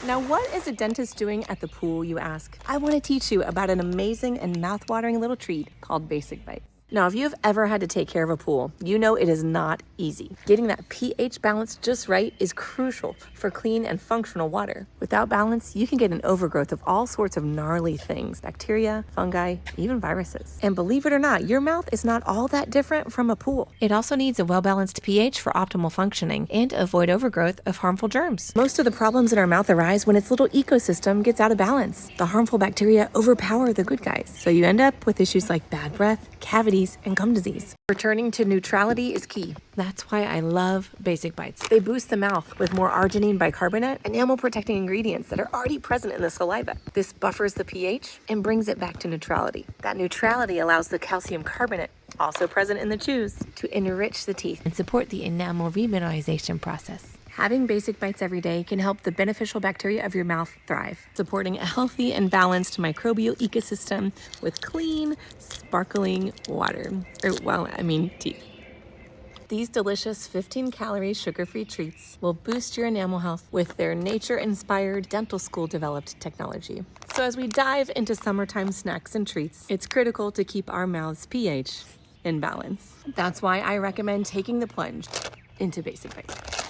Now, what is a dentist doing at the pool, you ask? I want to teach you about an amazing and mouth-watering little treat called BasicBites. Now, if you've ever had to take care of a pool, you know it is not easy. Getting that pH balance just right is crucial for clean and functional water. Without balance, you can get an overgrowth of all sorts of gnarly things, bacteria, fungi, even viruses. And believe it or not, your mouth is not all that different from a pool. It also needs a well-balanced pH for optimal functioning and to avoid overgrowth of harmful germs. Most of the problems in our mouth arise when its little ecosystem gets out of balance. The harmful bacteria overpower the good guys, so you end up with issues like bad breath, cavities, and gum disease. Returning to neutrality is key. That's why I love BasicBites. They boost the mouth with more arginine bicarbonate, enamel-protecting ingredients that are already present in the saliva. This buffers the pH and brings it back to neutrality. That neutrality allows the calcium carbonate, also present in the chews, to enrich the teeth and support the enamel remineralization process. Having BasicBites every day can help the beneficial bacteria of your mouth thrive, supporting a healthy and balanced microbial ecosystem with clean, sparkling water. Teeth. These delicious 15-calorie sugar-free treats will boost your enamel health with their nature-inspired dental school-developed technology. So as we dive into summertime snacks and treats, it's critical to keep our mouth's pH in balance. That's why I recommend taking the plunge into BasicBites.